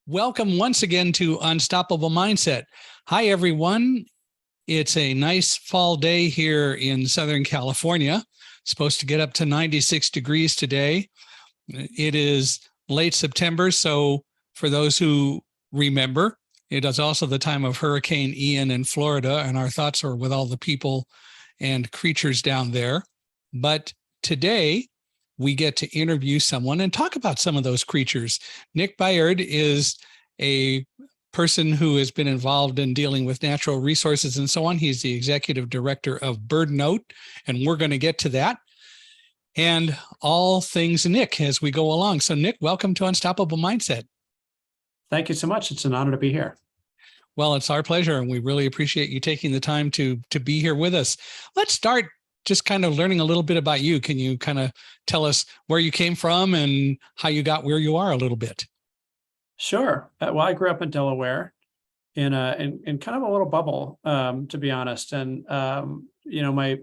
Welcome once again to Unstoppable Mindset. Hi, everyone. It's a nice fall day here in Southern California. It's supposed to get up to 96 degrees today. It is late September, so for those who remember, it is also the time of Hurricane Ian in Florida, and our thoughts are with all the people and creatures down there. But today, we get to interview someone and talk about some of those creatures. Nick Bayard is a person who has been involved in dealing with natural resources and so on. He's the executive director of BirdNote, and we're going to get to that and all things Nick as we go along. So Nick, welcome to Unstoppable Mindset. Thank you so much. It's an honor to be here. Well, it's our pleasure, and we really appreciate you taking the time to be here with us. Let's start just kind of learning a little bit about you. Can you kind of tell us where you came from and how you got where you are a little bit? Sure. Well, I grew up in Delaware in kind of a little bubble, to be honest. And, my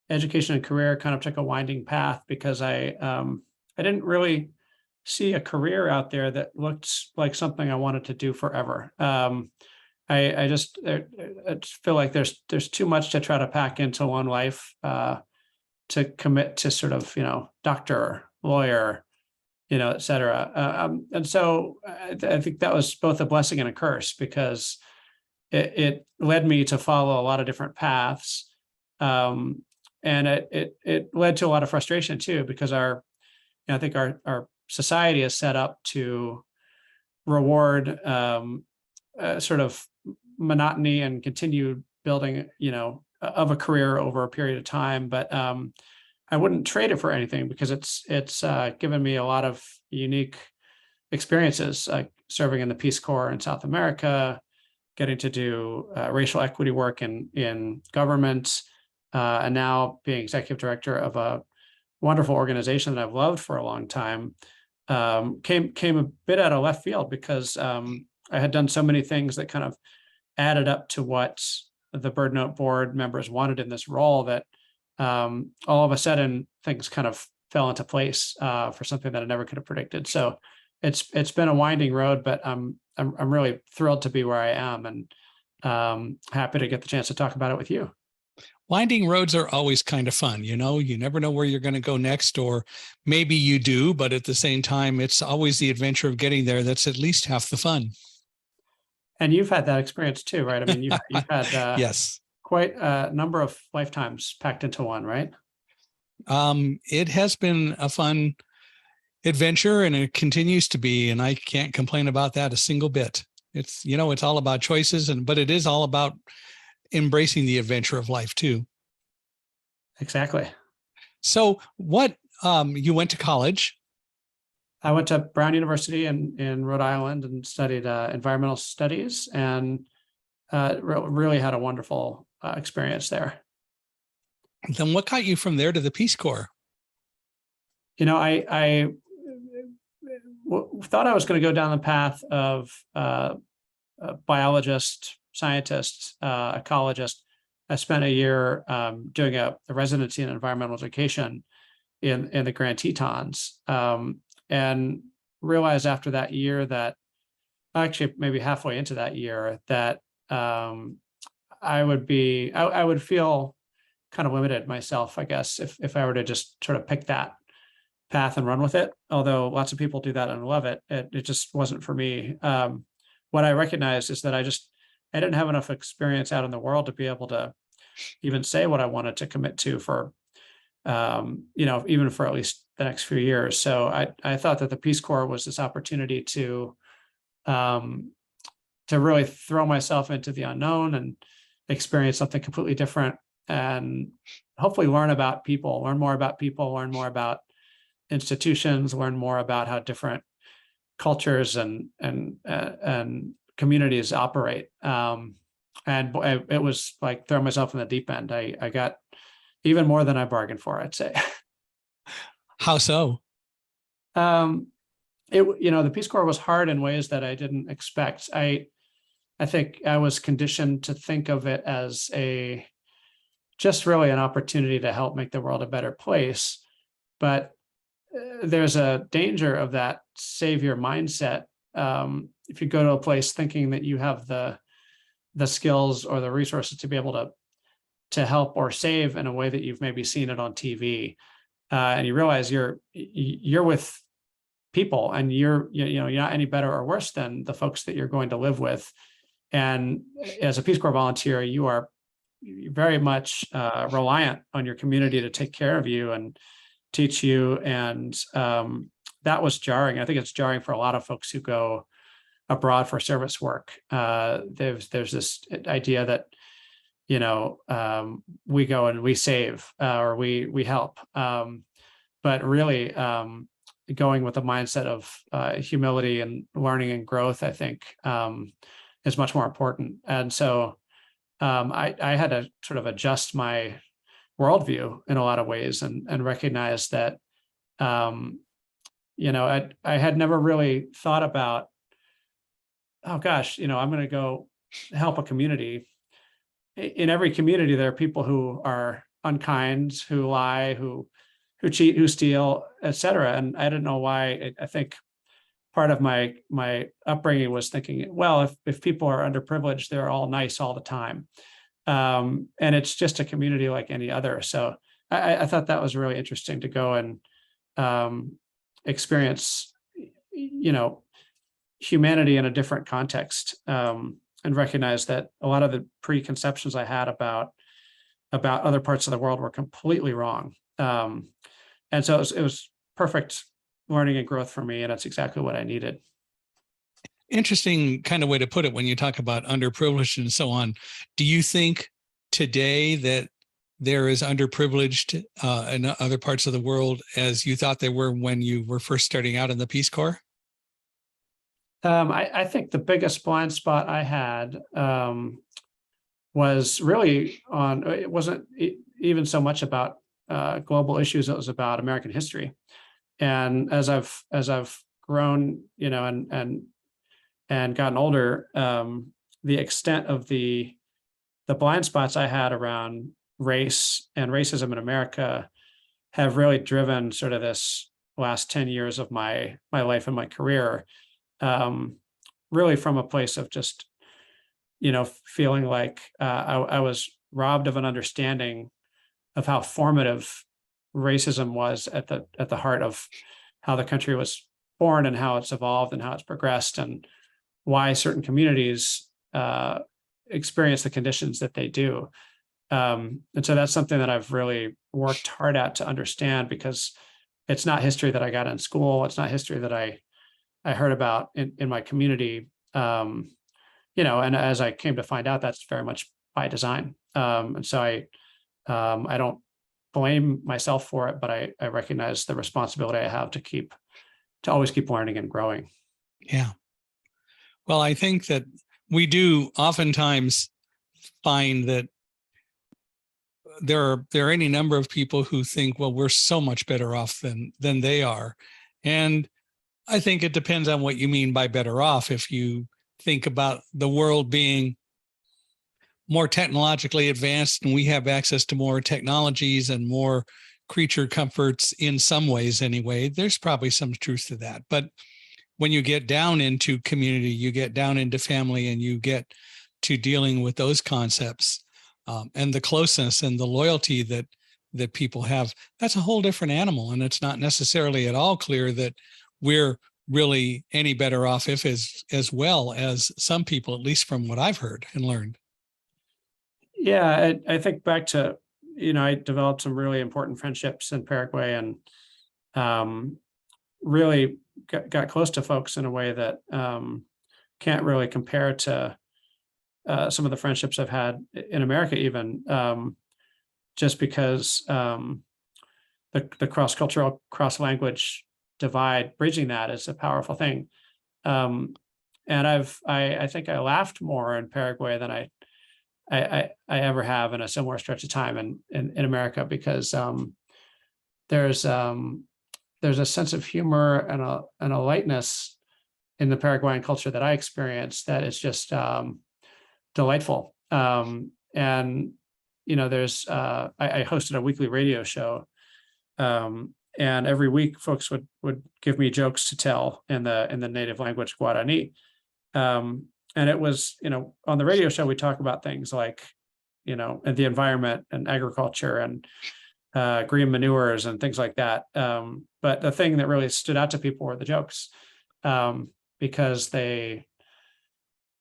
education and career kind of took a winding path because I didn't really see a career out there that looked like something I wanted to do forever. I just feel like there's too much to try to pack into one life, to commit to sort of, doctor, lawyer, et cetera. And so I think that was both a blessing and a curse because it led me to follow a lot of different paths. And it led to a lot of frustration too, because I think our society is set up to reward sort of monotony and continued building, of a career over a period of time. But I wouldn't trade it for anything because it's given me a lot of unique experiences, like serving in the Peace Corps in South America, getting to do racial equity work in government, and now being executive director of a wonderful organization that I've loved for a long time. Came a bit out of left field because I had done so many things that kind of added up to what the BirdNote board members wanted in this role that all of a sudden things kind of fell into place for something that I never could have predicted. So it's been a winding road, but I'm really thrilled to be where I am and happy to get the chance to talk about it with you. Winding roads are always kind of fun. You never know where you're going to go next, or maybe you do, but at the same time, it's always the adventure of getting there that's at least half the fun. And you've had that experience too, right? I mean, you've had yes, quite a number of lifetimes packed into one, right? It has been a fun adventure, and it continues to be, and I can't complain about that a single bit. It's it's all about choices, but it is all about embracing the adventure of life too. Exactly. So what, you went to college? I went to Brown University in Rhode Island and studied environmental studies, and really had a wonderful experience there. Then what got you from there to the Peace Corps? I thought I was going to go down the path of a biologist, scientist, ecologist. I spent a year doing a residency in environmental education in the Grand Tetons, and realized after that year that, actually maybe halfway into that year, that I would feel kind of limited myself, I guess, if I were to just sort of pick that path and run with it. Although lots of people do that and love it, it just wasn't for me. What I recognized is that I didn't have enough experience out in the world to be able to even say what I wanted to commit to for, even for at least the next few years. So I thought that the Peace Corps was this opportunity to really throw myself into the unknown and experience something completely different, and hopefully learn more about people, learn more about institutions, learn more about how different cultures and communities operate. And it was like throwing myself in the deep end. I got even more than I bargained for, I'd say. How so? The Peace Corps was hard in ways that I didn't expect. I think I was conditioned to think of it as just really an opportunity to help make the world a better place. But there's a danger of that savior mindset if you go to a place thinking that you have the skills or the resources to be able to help or save in a way that you've maybe seen it on TV, and you realize you're with people, and you're not any better or worse than the folks that you're going to live with. And as a Peace Corps volunteer, you are very much reliant on your community to take care of you and teach you. And that was jarring. I think it's jarring for a lot of folks who go abroad for service work. There's this idea that, we go and we save, or we help. But really, going with a mindset of humility and learning and growth, I think, is much more important. And so I had to sort of adjust my worldview in a lot of ways, and recognize that, I had never really thought about, oh gosh, I'm going to go help a community. In every community, there are people who are unkind, who lie, who cheat, who steal, et cetera. And I didn't know why. I think part of my upbringing was thinking, well, if people are underprivileged, they're all nice all the time. And it's just a community like any other. So I thought that was really interesting to go and experience, humanity in a different context, and recognize that a lot of the preconceptions I had about other parts of the world were completely wrong. And so it was perfect learning and growth for me, and that's exactly what I needed. Interesting kind of way to put it when you talk about underprivileged and so on. Do you think today that there is underprivileged in other parts of the world as you thought they were when you were first starting out in the Peace Corps? I think the biggest blind spot I had was really it wasn't even so much about global issues, it was about American history. And as I've grown, and gotten older, the extent of the blind spots I had around race and racism in America have really driven sort of this last 10 years of my life and my career, really from a place of just, feeling like I was robbed of an understanding of how formative racism was at the heart of how the country was born, and how it's evolved, and how it's progressed, and why certain communities experience the conditions that they do. And so that's something that I've really worked hard at to understand, because it's not history that I got in school. It's not history that I heard about in my community. And as I came to find out, that's very much by design. And so I don't blame myself for it, but I recognize the responsibility I have to always keep learning and growing. Yeah. Well, I think that we do oftentimes find that there are any number of people who think, well, we're so much better off than they are. And I think it depends on what you mean by better off. If you think about the world being more technologically advanced and we have access to more technologies and more creature comforts in some ways anyway, there's probably some truth to that. But when you get down into community, you get down into family, and you get to dealing with those concepts, and the closeness and the loyalty that people have, that's a whole different animal. And it's not necessarily at all clear that we're really any better off if as well as some people, at least from what I've heard and learned. Yeah, I think back to, I developed some really important friendships in Paraguay, and really got close to folks in a way that can't really compare to some of the friendships I've had in America, even, just because the cross-cultural, cross-language divide, bridging that is a powerful thing. And I think I laughed more in Paraguay than I ever have in a similar stretch of time in America, because there's a sense of humor and a lightness in the Paraguayan culture that I experienced that is just delightful. And there's I hosted a weekly radio show and every week folks would give me jokes to tell in the native language Guarani. And it was, on the radio show, we talk about things like, the environment and agriculture and green manures and things like that. But the thing that really stood out to people were the jokes, because they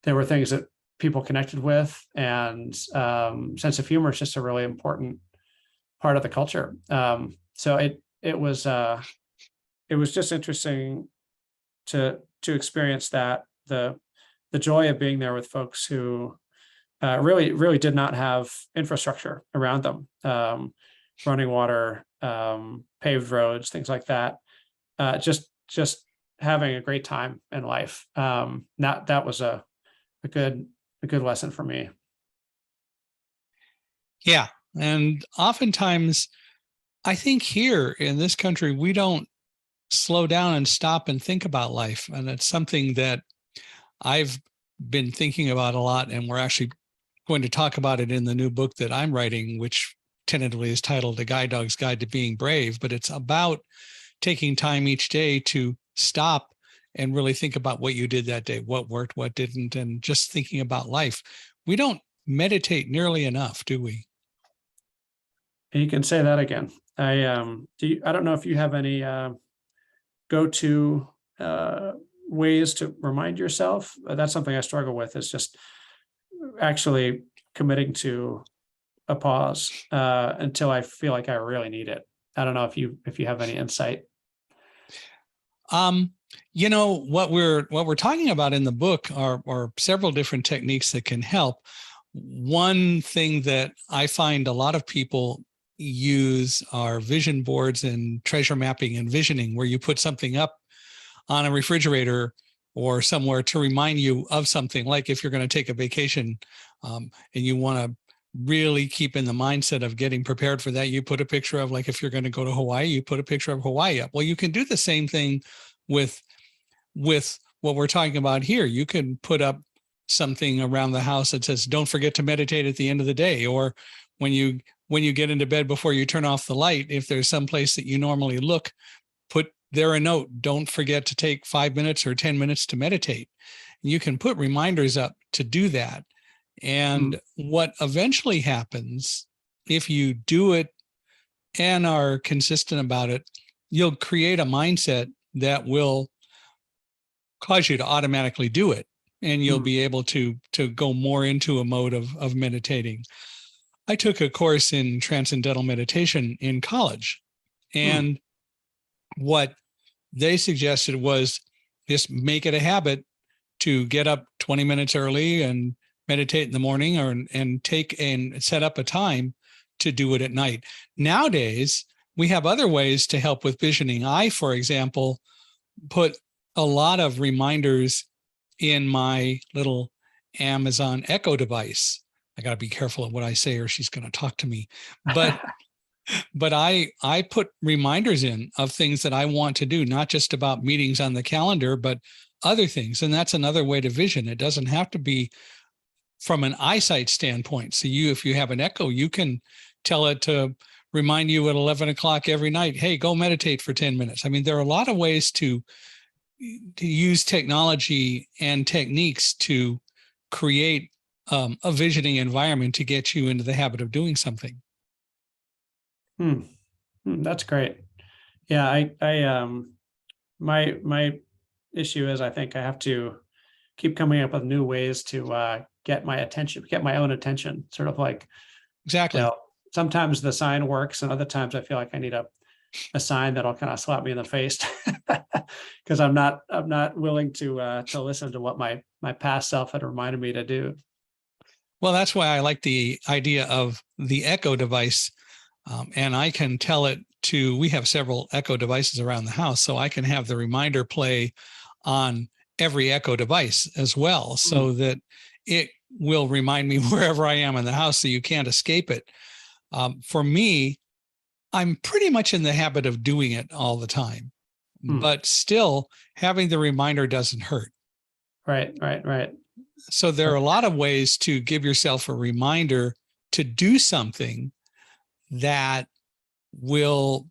were things that people connected with, and sense of humor is just a really important part of the culture. So it was just interesting to experience that, the joy of being there with folks who really did not have infrastructure around them, running water, paved roads, things like that. Just having a great time in life. That was a good lesson for me. Yeah. And oftentimes, I think here in this country, we don't slow down and stop and think about life. And it's something that I've been thinking about a lot. And we're actually going to talk about it in the new book that I'm writing, which tentatively is titled A Guide Dog's Guide to Being Brave. But it's about taking time each day to stop and really think about what you did that day, what worked, what didn't, and just thinking about life. We don't meditate nearly enough, do we? You can say that again. I don't know if you have any go-to ways to remind yourself. That's something I struggle with, is just actually committing to a pause until I feel like I really need it. I don't know if you have any insight. What we're talking about in the book are several different techniques that can help. One thing that I find a lot of people use are vision boards and treasure mapping and visioning, where you put something up on a refrigerator or somewhere to remind you of something. Like if you're going to take a vacation and you want to really keep in the mindset of getting prepared for that, you put a picture of, like if you're going to go to Hawaii, you put a picture of Hawaii up. Well, you can do the same thing with what we're talking about here. You can put up something around the house that says, don't forget to meditate at the end of the day. Or when you get into bed, before you turn off the light, if there's some place that you normally look, put there a note, don't forget to take 5 minutes or 10 minutes to meditate. You can put reminders up to do that. And what eventually happens, if you do it and are consistent about it, you'll create a mindset that will cause you to automatically do it. And you'll be able to go more into a mode of meditating. I took a course in transcendental meditation in college. And what they suggested was just make it a habit to get up 20 minutes early and meditate in the morning, and take and set up a time to do it at night. Nowadays, we have other ways to help with visioning. I, for example, put a lot of reminders in my little Amazon Echo device. I got to be careful of what I say, or she's going to talk to me. But I put reminders in of things that I want to do, not just about meetings on the calendar, but other things. And that's another way to vision. It doesn't have to be from an eyesight standpoint. So if you have an Echo, you can tell it to remind you at 11 o'clock every night, hey, go meditate for 10 minutes. I mean, there are a lot of ways to use technology and techniques to create a visioning environment to get you into the habit of doing something. That's great. Yeah, my issue is, I think I have to keep coming up with new ways to get my attention, get my own attention. Sort of like, exactly. Sometimes the sign works, and other times I feel like I need a sign that'll kind of slap me in the face, because I'm not willing to listen to what my past self had reminded me to do. Well, that's why I like the idea of the Echo device. And I can tell it we have several Echo devices around the house, so I can have the reminder play on every Echo device as well, so that it will remind me wherever I am in the house, so you can't escape it. For me, I'm pretty much in the habit of doing it all the time, but still having the reminder doesn't hurt. Right. So there are a lot of ways to give yourself a reminder to do something that will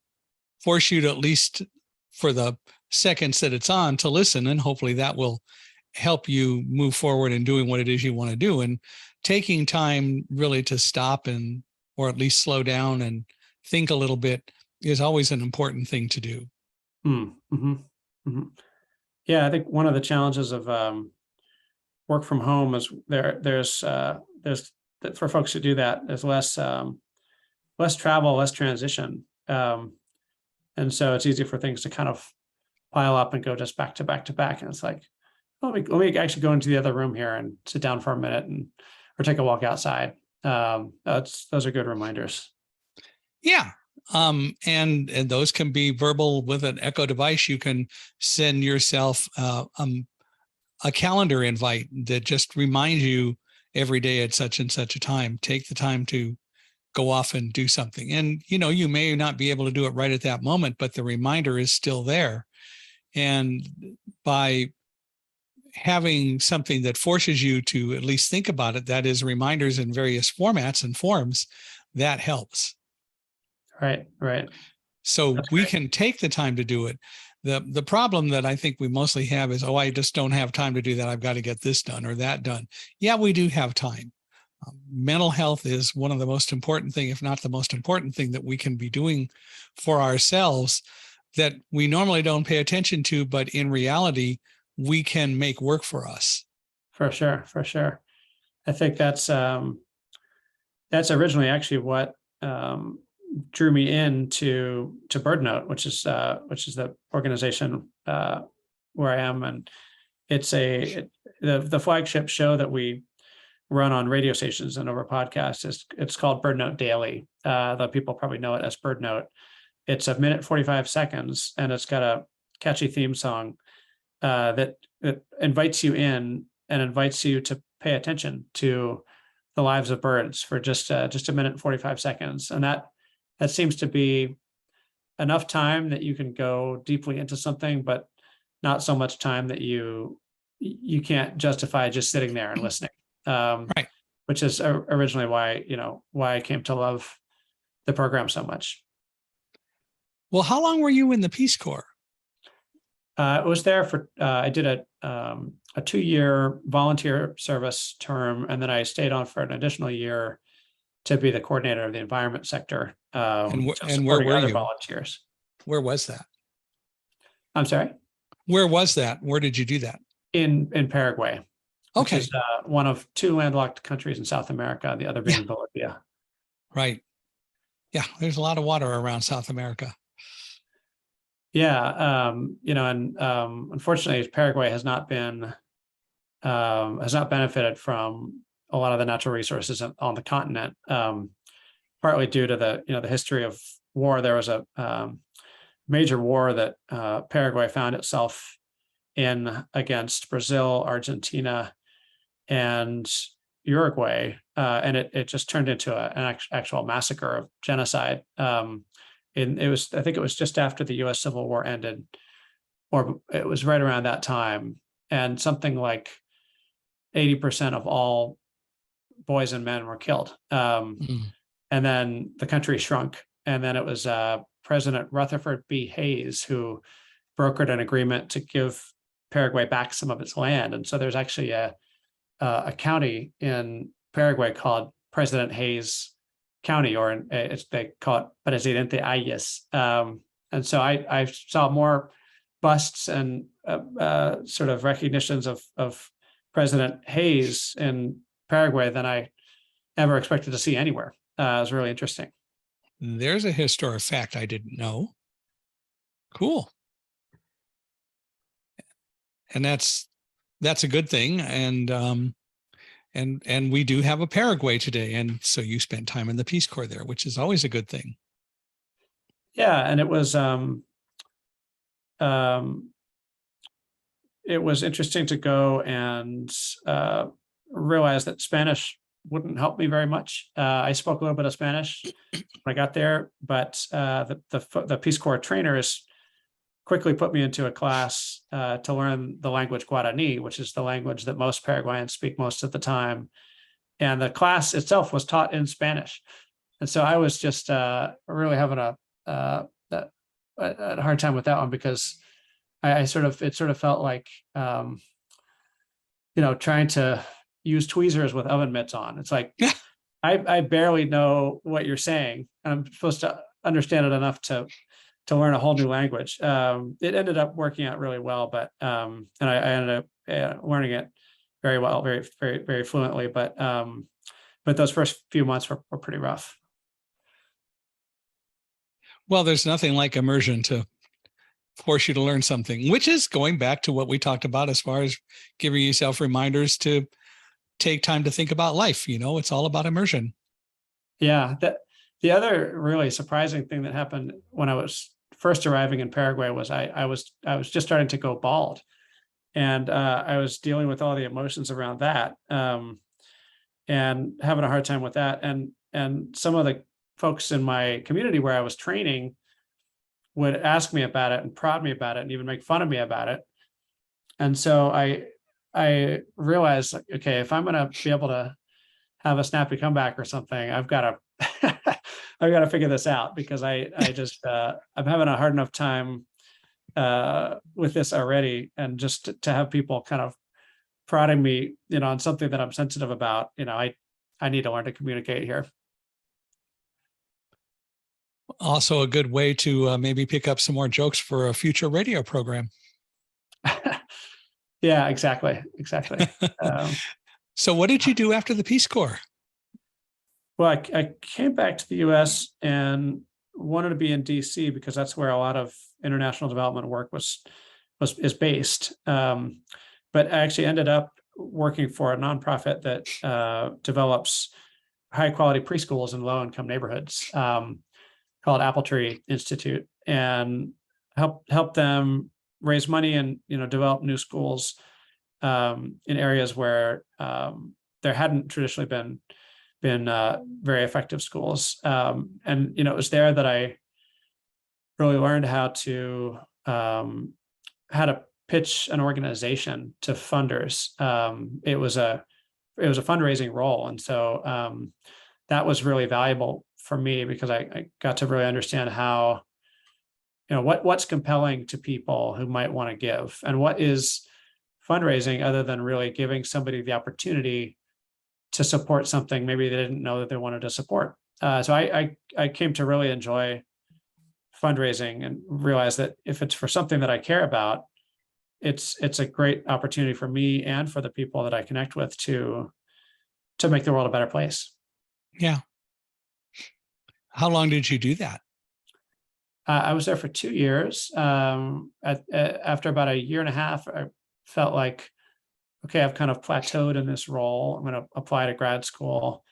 force you to, at least for the seconds that it's on, to listen, and hopefully that will help you move forward in doing what it is you want to do. And taking time really to stop and, or at least slow down and think a little bit, is always an important thing to do. Mm-hmm. Mm-hmm. Yeah, I think one of the challenges of work from home is there's for folks who do that, there's less travel, less transition, and so it's easy for things to kind of pile up and go just back to back to back. And it's like, let me actually go into the other room here and sit down for a minute or take a walk outside. Those are good reminders. Yeah. And those can be verbal with an echo device. You can send yourself a calendar invite that just reminds you every day at such and such a time. Take the time to go off and do something. And, you may not be able to do it right at that moment, but the reminder is still there. And by having something that forces you to at least think about it, that is reminders in various formats and forms, that helps. Right. So That's we great. can take the time to do it. The problem that I think we mostly have is, I just don't have time to do that. I've got to get this done or that done. Yeah, we do have time. Mental health is one of the most important thing, if not the most important thing, that we can be doing for ourselves, that we normally don't pay attention to, but in reality, we can make work for us. For sure. I think that's originally actually what drew me into BirdNote, which is the organization where I am, and it's the flagship show that we run on radio stations and over podcasts. It's called BirdNote Daily. Though people probably know it as BirdNote. It's a minute 45 seconds, and it's got a catchy theme song that invites you in and invites you to pay attention to the lives of birds for just a minute and 45 seconds. And that seems to be enough time that you can go deeply into something, but not so much time that you can't justify just sitting there and listening. Right. Which is originally why I came to love the program so much. Well, how long were you in the Peace Corps? I was there for I did a 2-year volunteer service term, and then I stayed on for an additional year to be the coordinator of the environment sector. And where supporting were other you? volunteers. Where was that? I'm sorry? Where was that? Where did you do that? In Paraguay. Okay. Which is one of 2 landlocked countries in South America, the other being Bolivia. Right. Yeah, there's a lot of water around South America. Yeah, and unfortunately, Paraguay has not benefited from a lot of the natural resources on the continent, partly due to the history of war. There was a major war that Paraguay found itself in against Brazil, Argentina, and Uruguay, and it just turned into an actual massacre of genocide. I think it was just after the U.S. Civil War ended, or it was right around that time, and something like 80% of all boys and men were killed. And then the country shrunk, and then it was President Rutherford B. Hayes who brokered an agreement to give Paraguay back some of its land, and so there's actually a county in Paraguay called President Hayes County, or they call it Presidente Hayes. And so I saw more busts and sort of recognitions of President Hayes in Paraguay than I ever expected to see anywhere. It was really interesting. There's a historic fact I didn't know. Cool. And that's a good thing. And we do have a Paraguay today. And so you spent time in the Peace Corps there, which is always a good thing. Yeah. And it was interesting to go and realize that Spanish wouldn't help me very much. I spoke a little bit of Spanish when I got there, but the Peace Corps trainers quickly put me into a class to learn the language Guarani, which is the language that most Paraguayans speak most of the time. And the class itself was taught in Spanish. And so I was just really having a hard time with that one because it sort of felt like, trying to use tweezers with oven mitts on. It's like, I barely know what you're saying. I'm supposed to understand it enough to learn a whole new language. It ended up working out really well, but and I ended up learning it very well, very, very, very fluently. But those first few months were pretty rough. Well, there's nothing like immersion to force you to learn something, which is going back to what we talked about as far as giving yourself reminders to take time to think about life. It's all about immersion. Yeah. The other really surprising thing that happened when I was first arriving in Paraguay was I was just starting to go bald, and I was dealing with all the emotions around that, and having a hard time with that. And some of the folks in my community where I was training would ask me about it and prod me about it and even make fun of me about it. And so I realized, okay, if I'm going to be able to have a snappy comeback or something, I've got to I've got to figure this out, because I just I'm having a hard enough time with this already, and just to have people kind of prodding me, on something that I'm sensitive about, I need to learn to communicate here. Also a good way to maybe pick up some more jokes for a future radio program. Yeah, exactly. So what did you do after the Peace Corps? Well, I came back to the U.S. and wanted to be in D.C. because that's where a lot of international development work is based. But I actually ended up working for a nonprofit that develops high quality preschools in low income neighborhoods, called Apple Tree Institute, and help them raise money and develop new schools in areas where there hadn't traditionally been very effective schools. And it was there that I really learned how to pitch an organization to funders. It was a fundraising role, and so that was really valuable for me, because I got to really understand how, what's compelling to people who might want to give, and what is fundraising other than really giving somebody the opportunity to support something maybe they didn't know that they wanted to support. So I came to really enjoy fundraising, and realize that if it's for something that I care about, it's a great opportunity for me and for the people that I connect with to make the world a better place. Yeah. How long did you do that? I was there for 2 years. After about a year and a half, I felt like, okay, I've kind of plateaued in this role. I'm going to apply to grad school.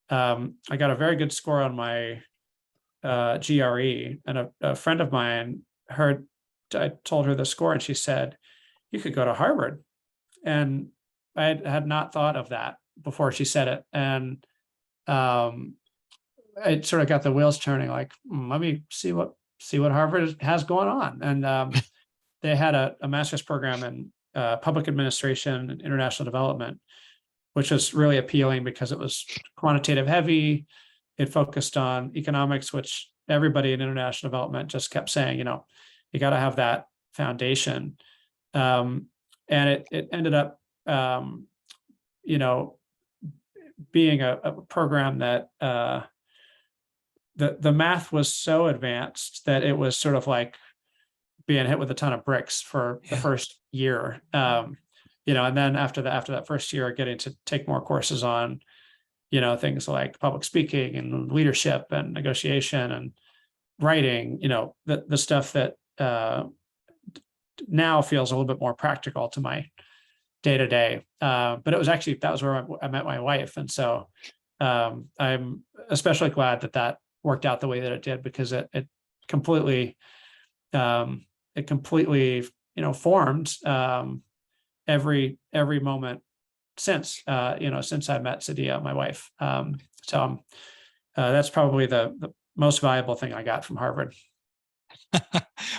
I got a very good score on my GRE, and a friend of mine I told her the score, and she said, "You could go to Harvard." And I had not thought of that before she said it. And it sort of got the wheels turning, like, let me see what Harvard has going on. And they had a master's program in public administration and international development, which was really appealing because it was quantitative heavy. It focused on economics, which everybody in international development just kept saying, you got to have that foundation. And it ended up, being a program that the math was so advanced that it was sort of like being hit with a ton of bricks for the first year. And then after that first year, getting to take more courses on, things like public speaking and leadership and negotiation and writing, the stuff that now feels a little bit more practical to my day to day. But that was where I met my wife. And so I'm especially glad that worked out the way that it did, because it completely formed every moment since I met Sadia, my wife. So that's probably the most valuable thing I got from Harvard.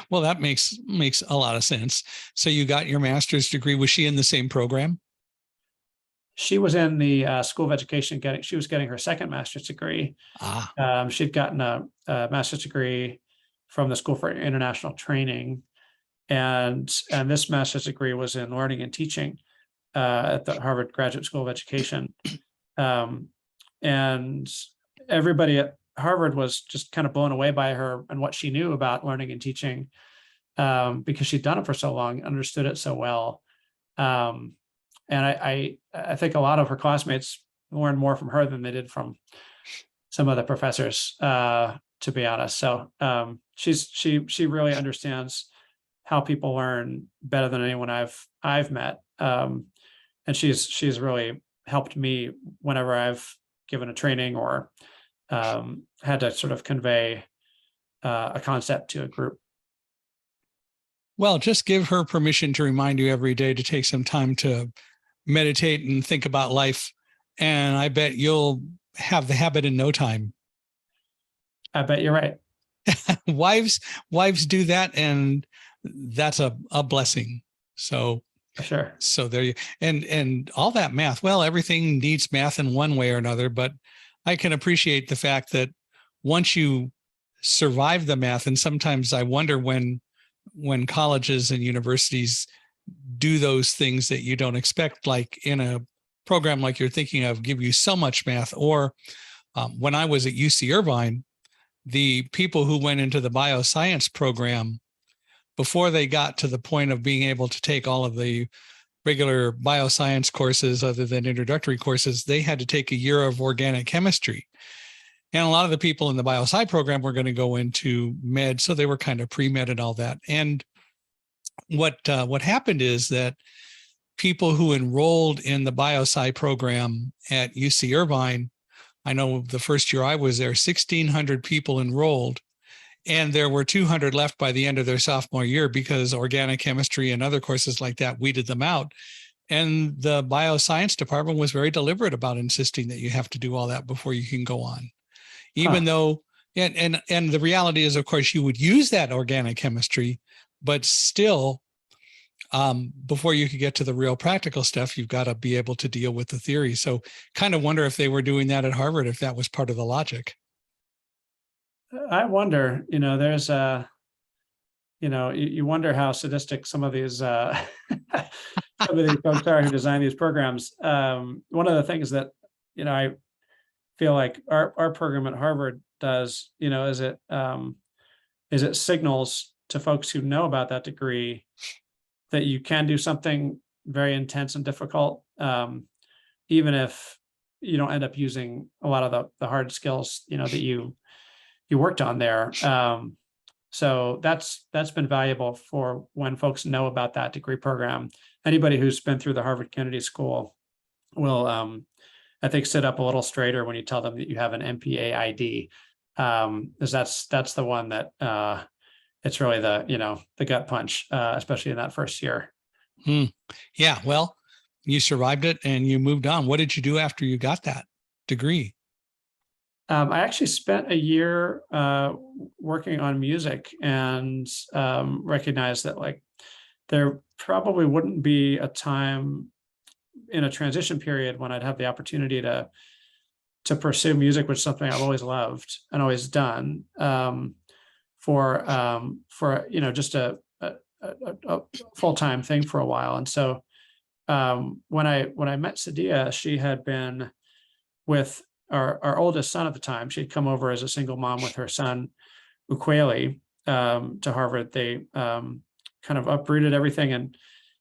Well, that makes a lot of sense. So you got your master's degree. Was she in the same program? She was in the School of Education. She was getting her second master's degree. She'd gotten a master's degree from the School for International Training. And this master's degree was in learning and teaching at the Harvard Graduate School of Education. And everybody at Harvard was just kind of blown away by her and what she knew about learning and teaching, because she'd done it for so long, understood it so well. And I think a lot of her classmates learned more from her than they did from some of the professors, to be honest. So she really understands how people learn better than anyone I've met. And she's really helped me whenever I've given a training or had to sort of convey a concept to a group. Well, just give her permission to remind you every day to take some time to meditate and think about life. And I bet you'll have the habit in no time. I bet you're right. Wives do that, and that's a blessing. So sure. So there you, and all that math. Well, everything needs math in one way or another, but I can appreciate the fact that once you survive the math, and sometimes I wonder when colleges and universities do those things that you don't expect, like in a program like you're thinking of, give you so much math. Or when I was at UC Irvine, the people who went into the bioscience program, before they got to the point of being able to take all of the regular bioscience courses other than introductory courses, they had to take a year of organic chemistry. And a lot of the people in the biosci program were going to go into med, so they were kind of pre-med and all that. And what happened is that people who enrolled in the biosci program at UC Irvine, I know the first year I was there, 1,600 people enrolled, and there were 200 left by the end of their sophomore year because organic chemistry and other courses like that weeded them out. And the bioscience department was very deliberate about insisting that you have to do all that before you can go on. Even though, and the reality is, of course, you would use that organic chemistry, but still, before you could get to the real practical stuff, you've got to be able to deal with the theory. So kind of wonder if they were doing that at Harvard, if that was part of the logic. I wonder, there's you wonder how sadistic some of these some of these folks are who design these programs. One of the things that, I feel like our program at Harvard does, is it signals to folks who know about that degree that you can do something very intense and difficult, even if you don't end up using a lot of the hard skills, that you worked on there. So that's been valuable for when folks know about that degree program. Anybody who's been through the Harvard Kennedy School will, I think, sit up a little straighter when you tell them that you have an MPA ID, because that's the one that it's really the gut punch, especially in that first year. Yeah, well, you survived it and you moved on. What did you do after you got that degree? I actually spent a year working on music, and recognized that there probably wouldn't be a time in a transition period when I'd have the opportunity to pursue music, which is something I've always loved and always done, for just a full-time thing for a while. And so when I met Sadia, she had been with our oldest son at the time. She'd come over as a single mom with her son, Ukweli, to Harvard. They kind of uprooted everything and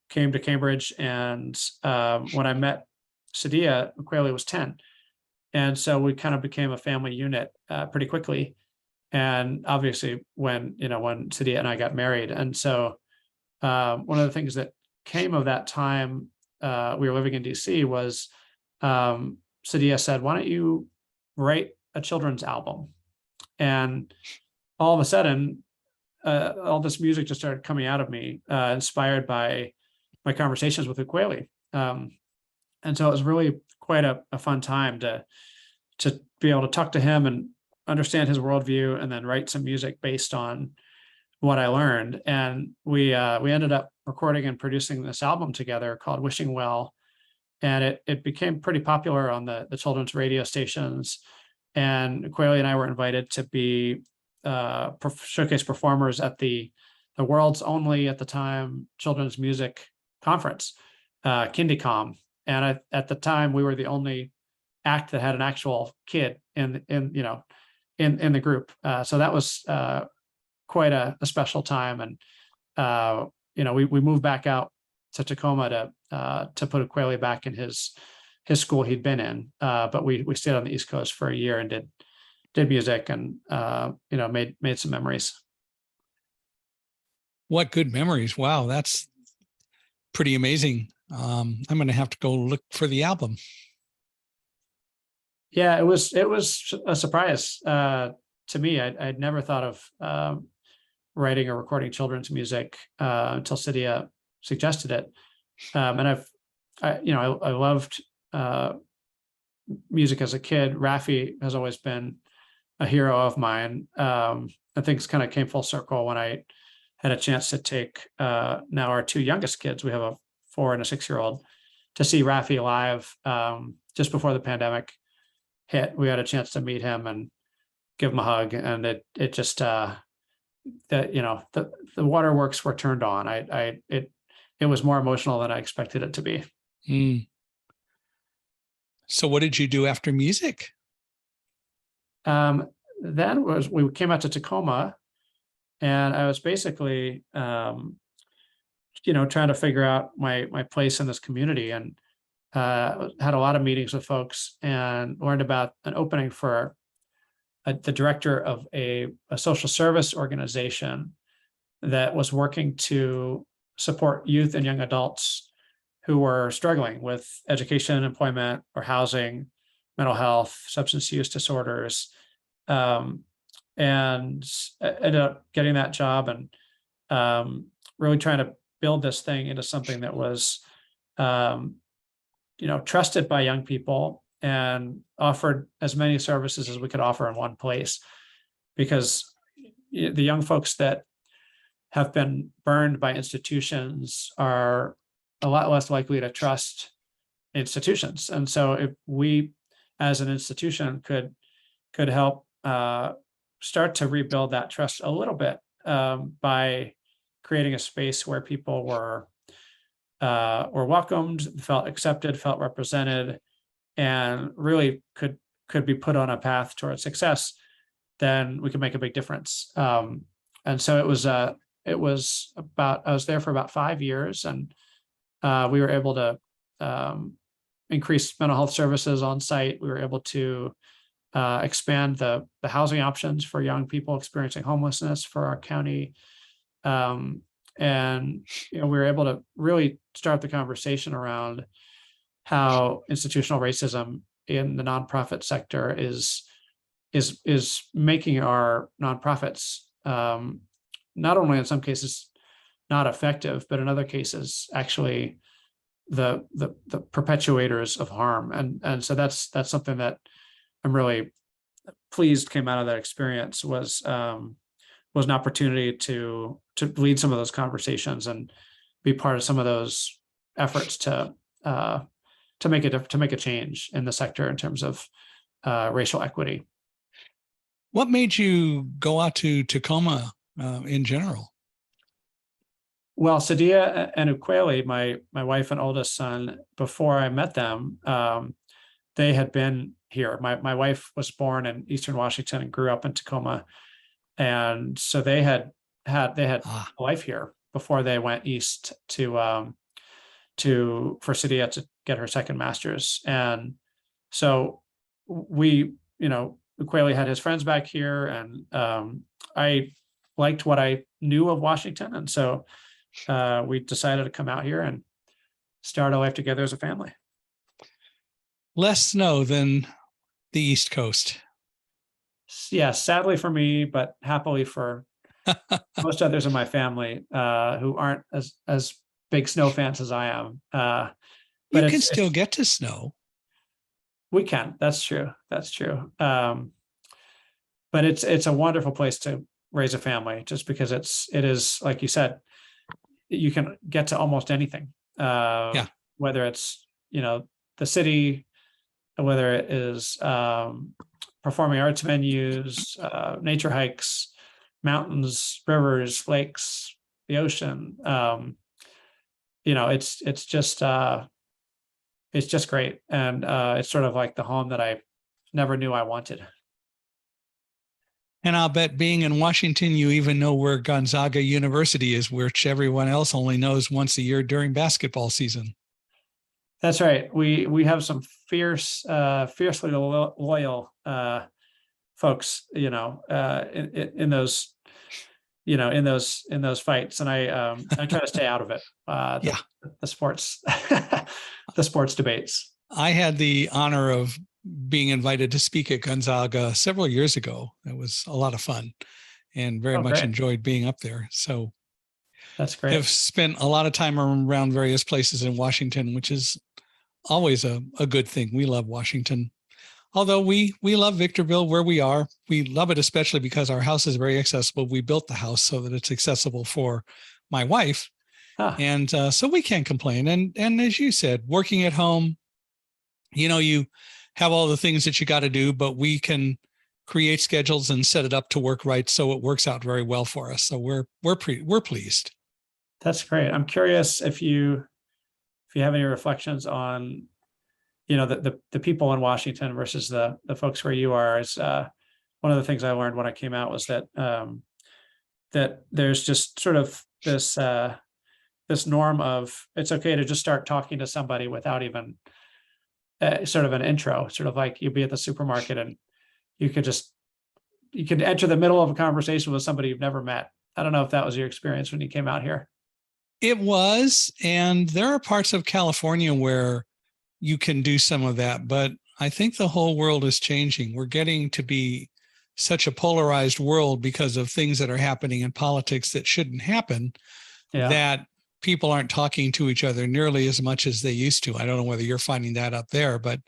came to Cambridge. And when I met Sadia, Ukweli was 10. And so we kind of became a family unit pretty quickly. And obviously when Sadia and I got married. And so one of the things that came of that time, we were living in DC, was Sadia said, "Why don't you write a children's album?" And all of a sudden, all this music just started coming out of me, inspired by my conversations with Ukweli. And so it was really quite a fun time to be able to talk to him and understand his worldview, and then write some music based on what I learned. And we ended up recording and producing this album together called Wishing Well. And it became pretty popular on the children's radio stations. And Ukweli and I were invited to be showcase performers at the world's only, at the time, children's music conference, KindyCom. And at the time, we were the only act that had an actual kid in the group. So that was quite a special time. And we moved back out to Tacoma to put Ukweli back in his school he'd been in. But we stayed on the East Coast for a year and did music and made some memories. What good memories. Wow, that's pretty amazing. I'm going to have to go look for the album. Yeah, it was a surprise to me. I'd never thought of writing or recording children's music until Cydia suggested it. And I loved music as a kid. Raffi has always been a hero of mine. And things kind of came full circle when I had a chance to take now our two youngest kids. We have a 4 and a 6-year-old, to see Raffi live just before the pandemic hit. We had a chance to meet him and give him a hug, and it just the waterworks were turned on. It was more emotional than I expected it to be. Mm. So what did you do after music? Then we came out to Tacoma, and I was basically trying to figure out my place in this community, and had a lot of meetings with folks and learned about an opening for the director of a social service organization that was working to support youth and young adults who were struggling with education, employment, or housing, mental health, substance use disorders, and ended up getting that job and really trying to build this thing into something that was trusted by young people and offered as many services as we could offer in one place. Because the young folks that have been burned by institutions are a lot less likely to trust institutions. And so if we, as an institution, could help start to rebuild that trust a little bit by creating a space where people were welcomed, felt accepted, felt represented, and really could be put on a path towards success, then we could make a big difference. And so I was there for about 5 years, and we were able to increase mental health services on site. We were able to expand the housing options for young people experiencing homelessness for our county. And we were able to really start the conversation around how institutional racism in the nonprofit sector is making our nonprofits not only in some cases not effective, but in other cases actually the perpetuators of harm. And so that's something that I'm really pleased came out of that experience, was an opportunity to lead some of those conversations and be part of some of those efforts to make a change in the sector in terms of racial equity. What made you go out to Tacoma in general? Well, Cydia and Ukweli, my wife and oldest son, before I met them, they had been here. My wife was born in Eastern Washington and grew up in Tacoma, and so they had a life here before they went east for Cydia to get her second master's. And so Ukweli had his friends back here, and I liked what I knew of Washington, and so we decided to come out here and start a life together as a family. Less snow than the East Coast. Yeah, sadly for me, but happily for most others in my family who aren't as big snow fans as I am. But you can still get to snow. We can. That's true. That's true. But it's a wonderful place to raise a family, just because it is, like you said, you can get to almost anything. Yeah. Whether it's the city, whether it is performing arts venues, nature hikes, mountains, rivers, lakes, the ocean. It's just great. And it's sort of like the home that I never knew I wanted. And I'll bet being in Washington, you even know where Gonzaga University is, which everyone else only knows once a year during basketball season. That's right. We have some fiercely loyal folks, in those, in those fights, and I try to stay out of it. Yeah. The sports, the sports debates. I had the honor of being invited to speak at Gonzaga several years ago. It was a lot of fun and very much Great. enjoyed being up there. So That's great. I've spent a lot of time around various places in Washington, which is always a good thing. We love Washington. Although we love Victorville where we are. We love it especially because our house is very accessible. We built the house so that it's accessible for my wife. And so we can't complain. And as you said, working at home, you have all the things that you got to do, but we can create schedules and set it up to work right. So it works out very well for us. So we're pleased. That's great. I'm curious if you have any reflections on, the people in Washington versus the folks where you are. Is one of the things I learned when I came out was that that there's just sort of this norm of it's okay to just start talking to somebody without even sort of an intro, sort of like you'd be at the supermarket and you could enter the middle of a conversation with somebody you've never met. I don't know if that was your experience when you came out here. It was, and there are parts of California where you can do some of that, but I think the whole world is changing. We're getting to be such a polarized world because of things that are happening in politics that shouldn't happen, that people aren't talking to each other nearly as much as they used to. I don't know whether you're finding that up there, but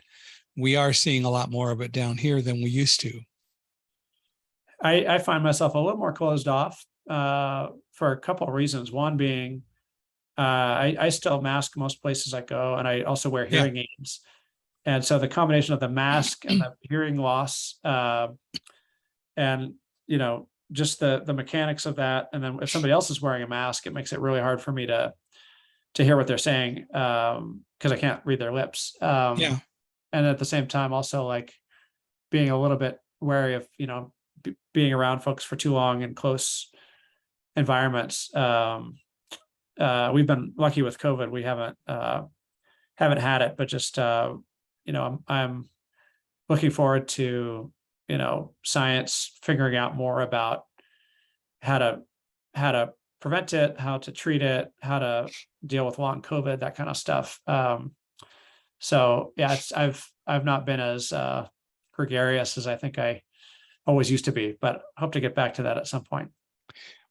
we are seeing a lot more of it down here than we used to. I find myself a little more closed off for a couple of reasons. One being, I still mask most places I go, and I also wear hearing aids. And so the combination of the mask and the hearing loss, and just the mechanics of that, and then if somebody else is wearing a mask, it makes it really hard for me to hear what they're saying because I can't read their lips. And at the same time, also like being a little bit wary of being around folks for too long in close environments. We've been lucky with COVID. We haven't had it, but just I'm looking forward to science figuring out more about how to prevent it, how to treat it, how to deal with long COVID, that kind of stuff. So yeah, I've not been as gregarious as I think I always used to be, but hope to get back to that at some point.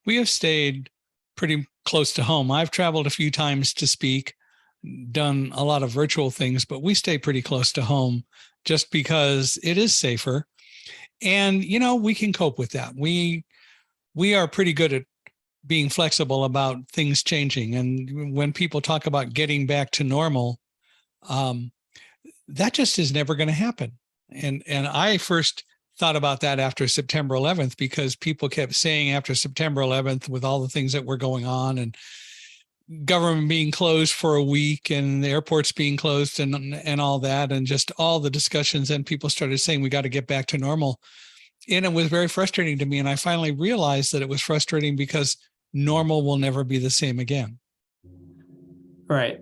We have stayed pretty close to home. I've traveled a few times to speak, done a lot of virtual things, but we stay pretty close to home just because it is safer. And, we can cope with that. We are pretty good at being flexible about things changing. And when people talk about getting back to normal, that just is never going to happen. And I first thought about that after September 11th, because people kept saying after September 11th, with all the things that were going on and government being closed for a week and the airports being closed and all that, and just all the discussions, and people started saying we got to get back to normal. And it was very frustrating to me. And I finally realized that it was frustrating because normal will never be the same again. Right.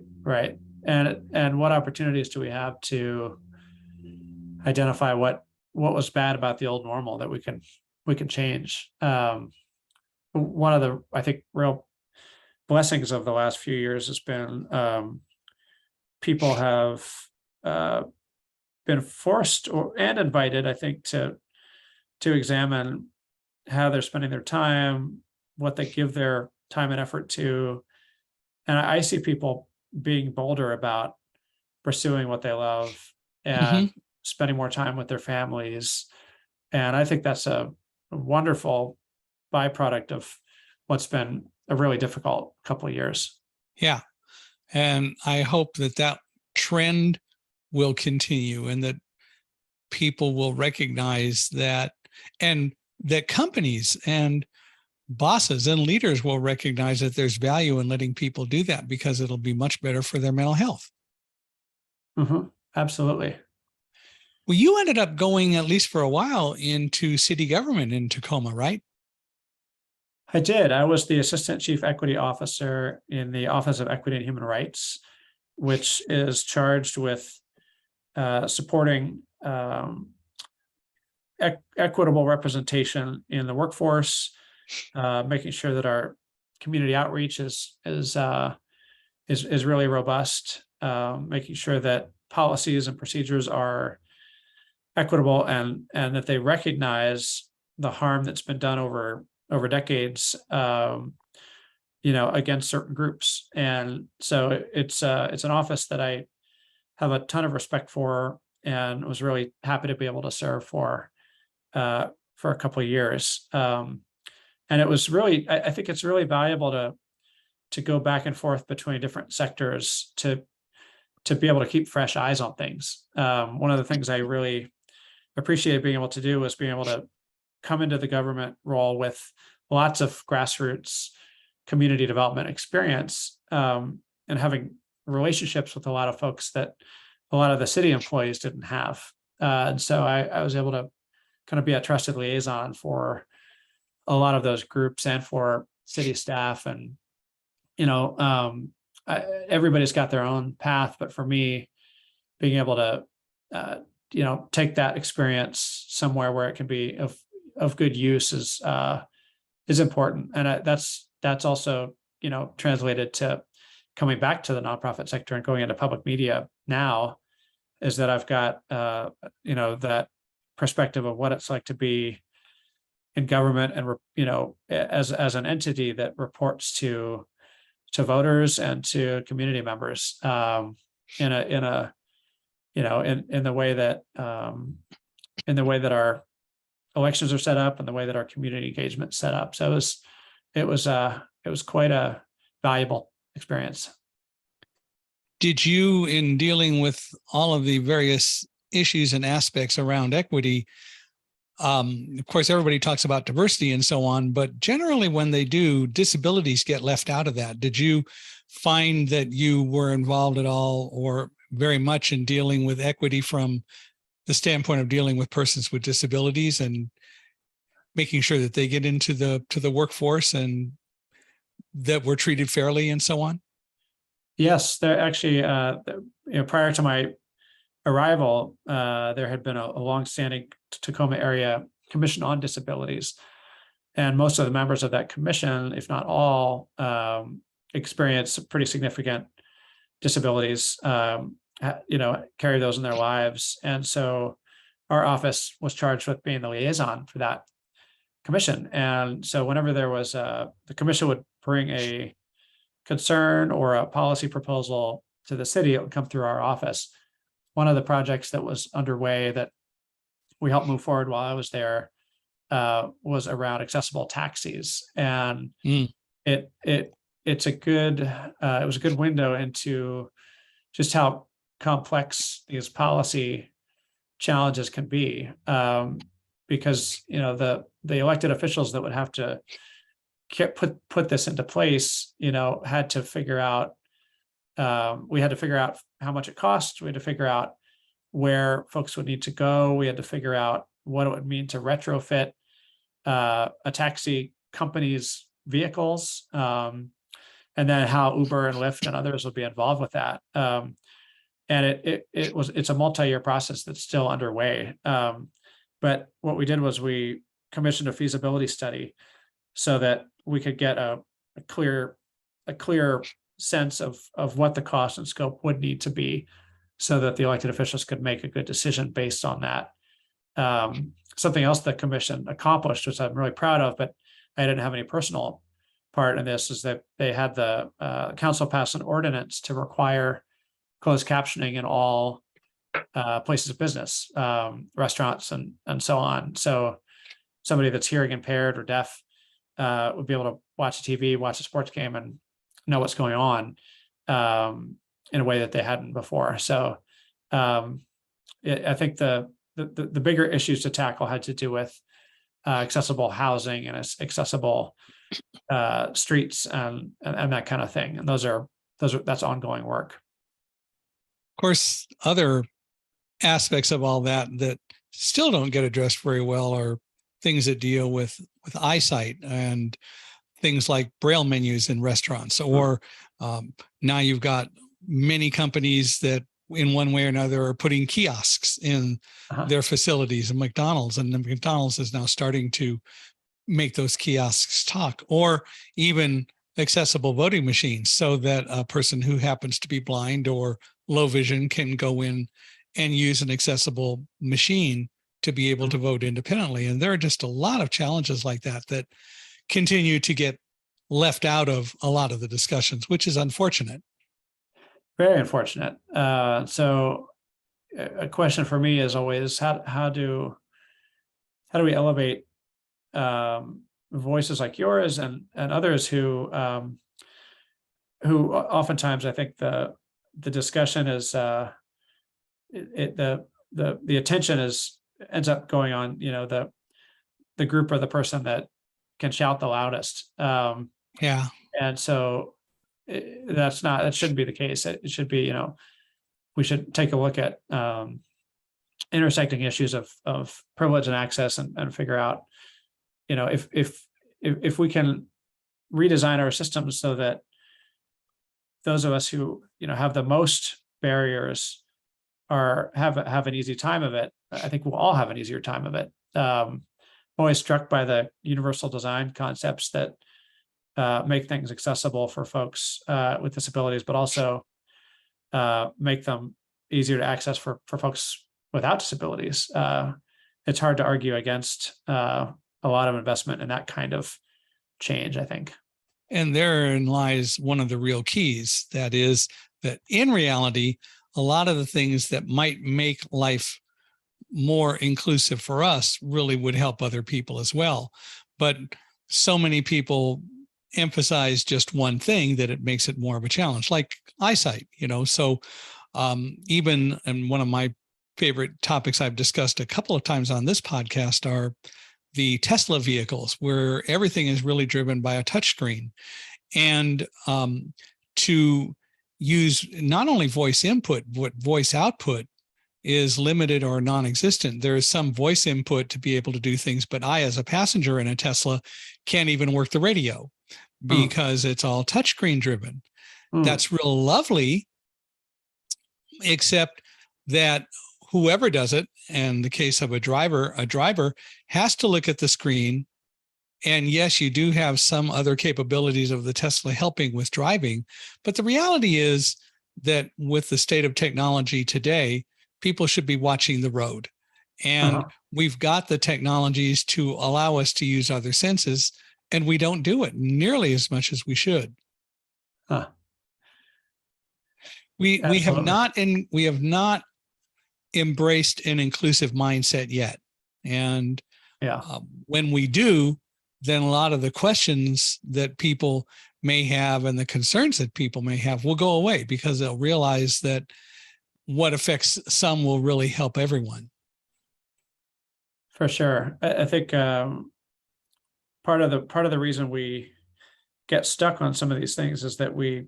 And what opportunities do we have to identify what was bad about the old normal that we can change? One of the, I think, real blessings of the last few years has been people have been forced and invited, I think, to examine how they're spending their time, what they give their time and effort to. And I see people being bolder about pursuing what they love and spending more time with their families. And I think that's a wonderful byproduct of what's been a really difficult couple of years. Yeah. And I hope that trend will continue, and that people will recognize that, and that companies and bosses and leaders will recognize that there's value in letting people do that because it'll be much better for their mental health. Absolutely. Well, you ended up going, at least for a while, into city government in Tacoma, right? I did. I was the Assistant Chief Equity Officer in the Office of Equity and Human Rights, which is charged with supporting equitable representation in the workforce, making sure that our community outreach is really robust, making sure that policies and procedures are equitable and that they recognize the harm that's been done over decades, against certain groups. And so it's an office that I have a ton of respect for, and was really happy to be able to serve for a couple of years. And it was really, I think it's really valuable to go back and forth between different sectors to be able to keep fresh eyes on things. One of the things I really appreciated being able to do was being able to come into the government role with lots of grassroots community development experience, and having relationships with a lot of folks that a lot of the city employees didn't have. And so I was able to kind of be a trusted liaison for a lot of those groups and for city staff. And, everybody's got their own path, but for me, being able to, take that experience somewhere where it can be of good use is important. And that's also, translated to coming back to the nonprofit sector and going into public media now, is that I've got, that perspective of what it's like to be in government and, as an entity that reports to voters and to community members, in the way that our elections are set up and the way that our community engagement is set up. So it was quite a valuable experience. Did you, in dealing with all of the various issues and aspects around equity, of course, everybody talks about diversity and so on, but generally when they do, disabilities get left out of that. Did you find that you were involved at all or very much in dealing with equity from the standpoint of dealing with persons with disabilities and making sure that they get into the workforce and that we're treated fairly and so on? Yes, there actually, prior to my arrival, there had been a longstanding Tacoma area commission on disabilities, and most of the members of that commission, if not all, experience pretty significant disabilities, carry those in their lives. And so our office was charged with being the liaison for that commission. And so whenever there was the commission would bring a concern or a policy proposal to the city, it would come through our office. One of the projects that was underway that we helped move forward while I was there was around accessible taxis. And it was a good window into just how complex these policy challenges can be, because the elected officials that would have to put this into place, had to figure out. We had to figure out how much it costs. We had to figure out where folks would need to go. We had to figure out what it would mean to retrofit a taxi company's vehicles, and then how Uber and Lyft and others would be involved with that. And it's a multi-year process that's still underway. But what we did was we commissioned a feasibility study so that we could get a clear sense of what the cost and scope would need to be, so that the elected officials could make a good decision based on that. Something else the commission accomplished, which I'm really proud of, but I didn't have any personal part in this, is that they had the council pass an ordinance to require closed captioning in all places of business, restaurants and so on. So somebody that's hearing impaired or deaf would be able to watch TV, watch a sports game, and know what's going on in a way that they hadn't before. So I think the bigger issues to tackle had to do with accessible housing and accessible streets and that kind of thing. And that's ongoing work. Of course, other aspects of all that that still don't get addressed very well are things that deal with eyesight and things like braille menus in restaurants, or now you've got many companies that in one way or another are putting kiosks in their facilities, and McDonald's is now starting to make those kiosks talk, or even accessible voting machines so that a person who happens to be blind or low vision can go in and use an accessible machine to be able to vote independently. And there are just a lot of challenges like that that continue to get left out of a lot of the discussions, which is unfortunate. Very unfortunate. So a question for me is always how do we elevate voices like yours and others who oftentimes I think the discussion is the attention ends up going on, the group or the person that can shout the loudest. Yeah. And so that shouldn't be the case. It should be, we should take a look at intersecting issues of privilege and access and figure out, if we can redesign our systems so that those of us who, have the most barriers have an easy time of it, I think we'll all have an easier time of it. I'm always struck by the universal design concepts that make things accessible for folks with disabilities, but also make them easier to access for folks without disabilities. It's hard to argue against a lot of investment in that kind of change, I think. And therein lies one of the real keys. That is that in reality, a lot of the things that might make life more inclusive for us really would help other people as well. But so many people emphasize just one thing that it makes it more of a challenge, like eyesight, So even, and one of my favorite topics I've discussed a couple of times on this podcast are the Tesla vehicles, where everything is really driven by a touchscreen. And to use not only voice input, but voice output is limited or non-existent. There is some voice input to be able to do things, but I, as a passenger in a Tesla, can't even work the radio because it's all touchscreen driven. That's real lovely, except that whoever does it, and the case of a driver has to look at the screen. And yes, you do have some other capabilities of the Tesla helping with driving, but the reality is that with the state of technology today, people should be watching the road. And we've got the technologies to allow us to use other senses, and we don't do it nearly as much as we should. We have not embraced an inclusive mindset yet. And when we do, then a lot of the questions that people may have and the concerns that people may have will go away, because they'll realize that what affects some will really help everyone. For sure. I think part of the reason we get stuck on some of these things is that we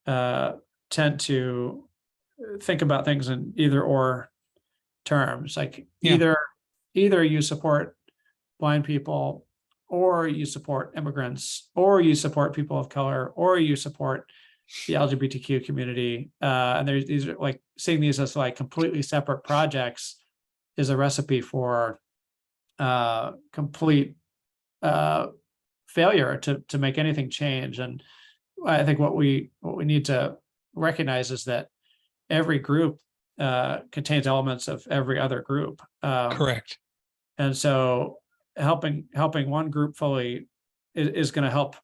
tend to think about things in either or terms, like either you support blind people, or you support immigrants, or you support people of color, or you support the LGBTQ community. And these are like, seeing these as like completely separate projects is a recipe for complete failure to make anything change. And I think what we need to recognize is that every group contains elements of every other group. Correct. And so helping one group fully is going to help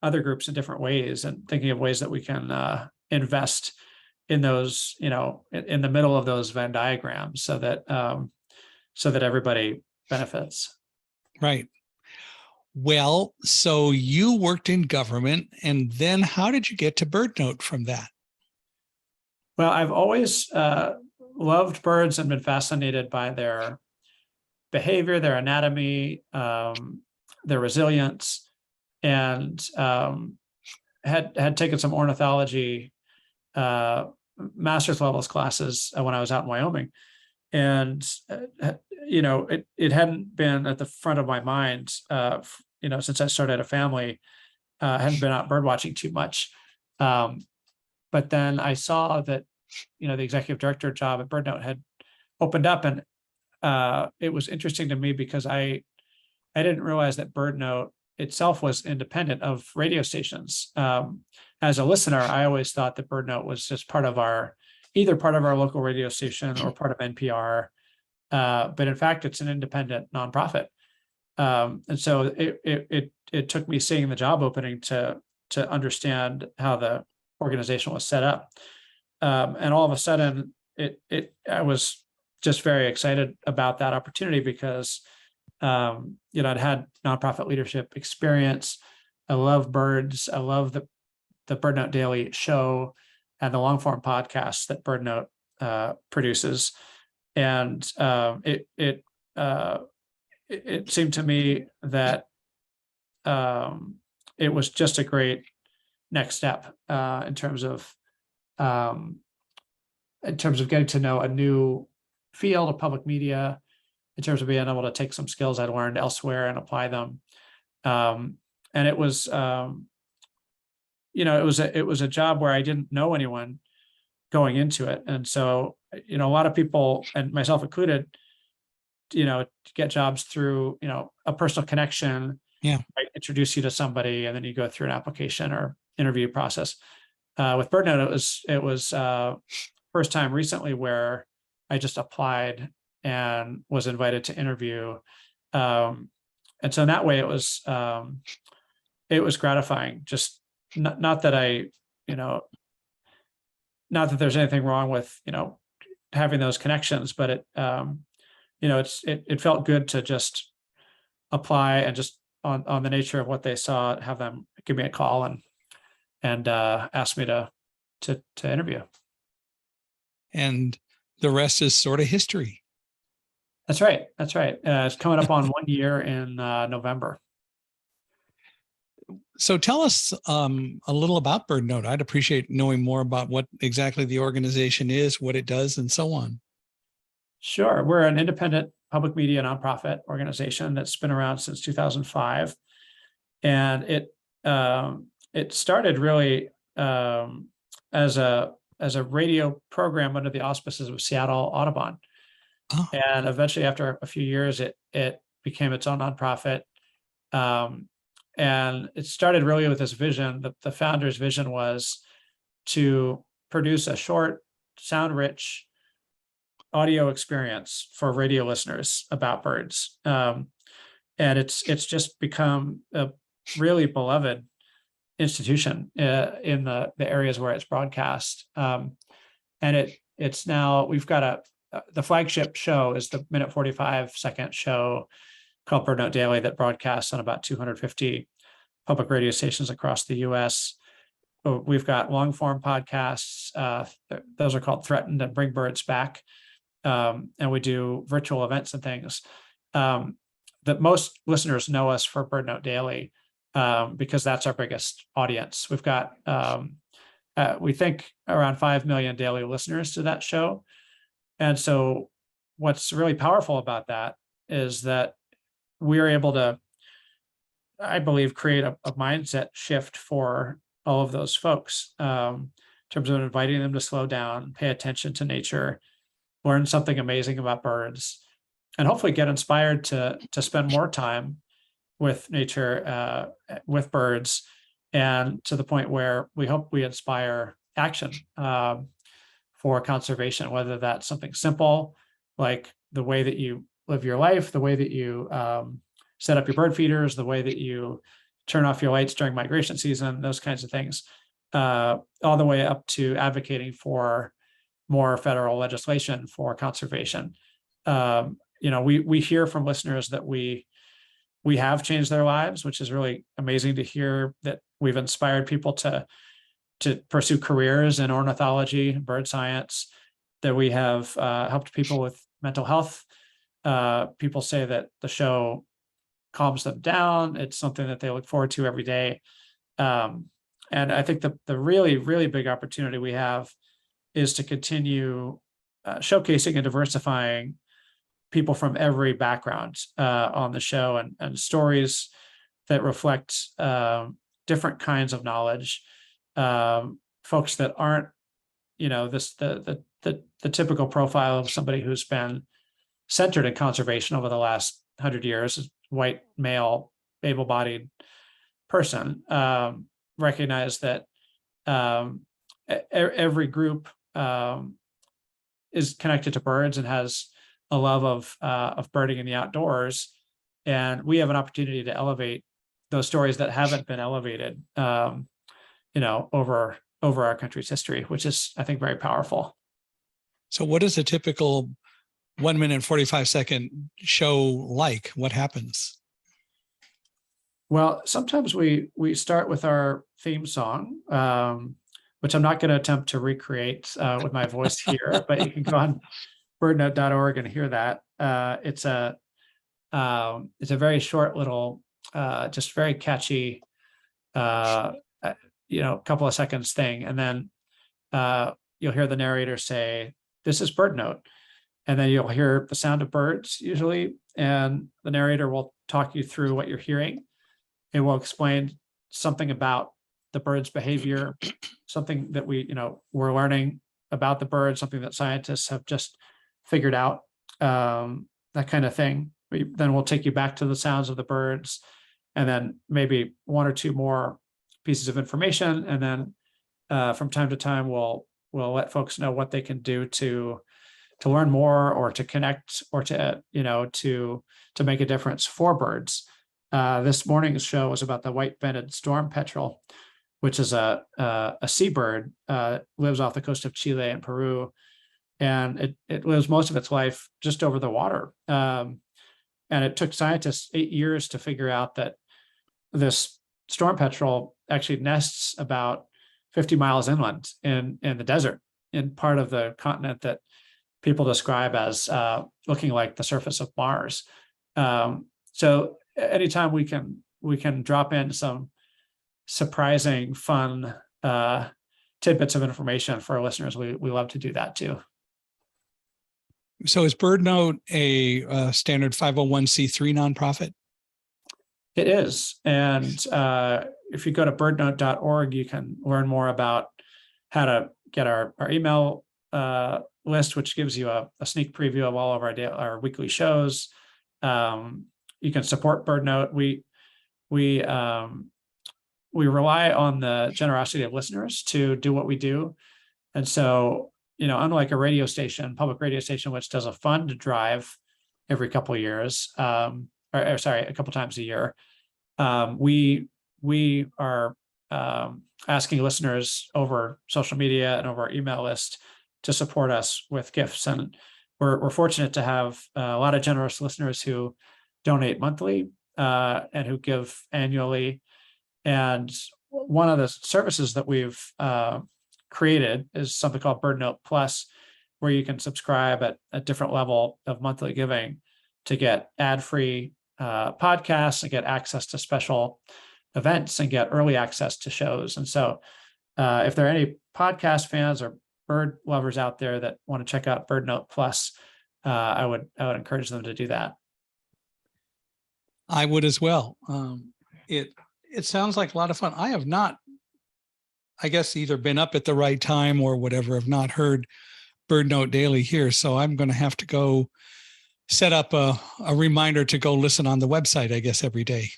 other groups in different ways, and thinking of ways that we can invest in those, in the middle of those Venn diagrams, so that everybody benefits. Right. Well, so you worked in government, and then how did you get to BirdNote from that? Well, I've always loved birds and been fascinated by their behavior, their anatomy, their resilience. and had taken some ornithology master's levels classes when I was out in Wyoming. And, it hadn't been at the front of my mind, since I started a family. I hadn't been out bird watching too much. But then I saw that, the executive director job at BirdNote had opened up, and it was interesting to me because I didn't realize that BirdNote itself was independent of radio stations. As a listener, I always thought that BirdNote was just either part of our local radio station or part of NPR. But in fact, it's an independent nonprofit. And so it took me seeing the job opening to understand how the organization was set up. And all of a sudden, I was just very excited about that opportunity because, I'd had nonprofit leadership experience. I love birds. I love the BirdNote Daily show and the long form podcasts that BirdNote produces. And it seemed to me that it was just a great next step in terms of getting to know a new field of public media, in terms of being able to take some skills I learned elsewhere and apply them. And it was, it was a job where I didn't know anyone going into it. And so, a lot of people, and myself included, get jobs through, a personal connection. Yeah. I introduce you to somebody, and then you go through an application or interview process. With BirdNote, it was first time recently where I just applied and was invited to interview. And so in that way, it was gratifying. Just not that not that there's anything wrong with, having those connections, but it felt good to just apply and just on the nature of what they saw, have them give me a call and ask me to interview. And the rest is sort of history. That's right. It's coming up on 1 year in November. So tell us a little about BirdNote. I'd appreciate knowing more about what exactly the organization is, what it does, and so on. Sure. We're an independent public media nonprofit organization that's been around since 2005. And it started really as a radio program under the auspices of Seattle Audubon. Oh. And eventually, after a few years, it became its own nonprofit. And it started really with this vision. The founder's vision was to produce a short, sound-rich audio experience for radio listeners about birds. And it's just become a really beloved institution in the areas where it's broadcast. And it's now, we've got the flagship show is the minute 45-second show called BirdNote Daily that broadcasts on about 250 public radio stations across the U.S. We've got long form podcasts. Those are called Threatened and Bring Birds Back. And we do virtual events and things. That most listeners know us for BirdNote Daily because that's our biggest audience. We've got, we think, around 5 million daily listeners to that show. And so what's really powerful about that is that we're able to, I believe, create a mindset shift for all of those folks in terms of inviting them to slow down, pay attention to nature, learn something amazing about birds, and hopefully get inspired to spend more time with nature, with birds, and to the point where we hope we inspire action for conservation, whether that's something simple like the way that you live your life, the way that you set up your bird feeders, the way that you turn off your lights during migration season, those kinds of things, all the way up to advocating for more federal legislation for conservation. We hear from listeners that we have changed their lives, which is really amazing to hear, that we've inspired people to pursue careers in ornithology, bird science, that we have helped people with mental health. People say that the show calms them down. It's something that they look forward to every day. And I think the really, really big opportunity we have is to continue showcasing and diversifying people from every background on the show, and stories that reflect different kinds of knowledge. Folks that aren't, the typical profile of somebody who's been centered in conservation over the last 100 years, white, male, able-bodied person. Recognize that every group is connected to birds and has a love of birding in the outdoors, and we have an opportunity to elevate those stories that haven't been elevated, over our country's history, which is, I think, very powerful. So what is a typical 1 minute 45-second show like? What happens? Well, sometimes we start with our theme song, which I'm not going to attempt to recreate with my voice here, but you can go on birdnote.org and hear that. It's a very short little, just very catchy, couple of seconds thing, and then you'll hear the narrator say, "This is BirdNote," and then you'll hear the sound of birds usually, and the narrator will talk you through what you're hearing. It will explain something about the bird's behavior, something that we're learning about the bird, something that scientists have just figured out, that kind of thing. Then we'll take you back to the sounds of the birds, and then maybe one or two more pieces of information, and then from time to time we'll let folks know what they can do to learn more, or to connect, or to make a difference for birds. This morning's show was about the white-banded storm petrel, which is a seabird, lives off the coast of Chile and Peru, and it lives most of its life just over the water. And it took scientists 8 years to figure out that this storm petrel actually nests about 50 miles inland in the desert, in part of the continent that people describe as looking like the surface of Mars. So anytime we can drop in some surprising, fun tidbits of information for our listeners, we love to do that too. So is BirdNote a standard 501c3 nonprofit? It is. And if you go to birdnote.org, you can learn more about how to get our email list, which gives you a sneak preview of all of our weekly shows. You can support BirdNote. We rely on the generosity of listeners to do what we do. And so, unlike a radio station, public radio station, which does a fund drive every couple of years, a couple times a year, we are asking listeners over social media and over our email list to support us with gifts. And we're fortunate to have a lot of generous listeners who donate monthly and who give annually. And one of the services that we've created is something called BirdNote Plus, where you can subscribe at a different level of monthly giving to get ad-free podcasts and get access to special events and get early access to shows. And so if there are any podcast fans or bird lovers out there that want to check out BirdNote Plus, I would encourage them to do that. I would as well. It sounds like a lot of fun. I have not, I guess, either been up at the right time or whatever, have not heard BirdNote Daily here. So I'm going to have to go set up a reminder to go listen on the website, I guess, every day.